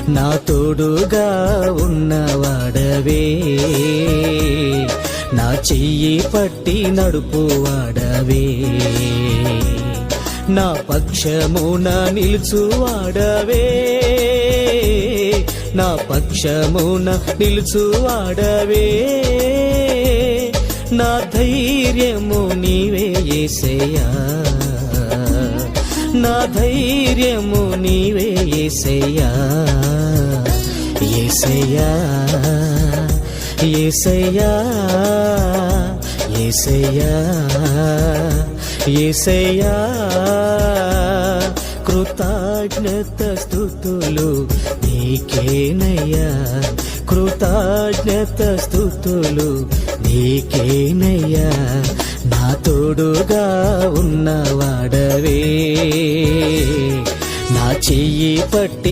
నా తోడుగా ఉన్నవాడవే, నా చెయ్యి పట్టి నడుపువాడవే, నా పక్షమున నిలుచువాడవే, నా పక్షమున నిలుచువాడవే, నా ధైర్యము నీవే యేసయ్యా, నా ధైర్యము నీవే యేసయ్యా, యేసయ్యా యేసయ్యా యేసయ్యా యేసయ్యా. కృతజ్ఞత స్తుతులు నీకేనయ్యా, కృతజ్ఞత స్తుతులు నీకేనయ్యా, నా తోడుగా ఉన్నవాడవే, నా చెయ్యి పట్టి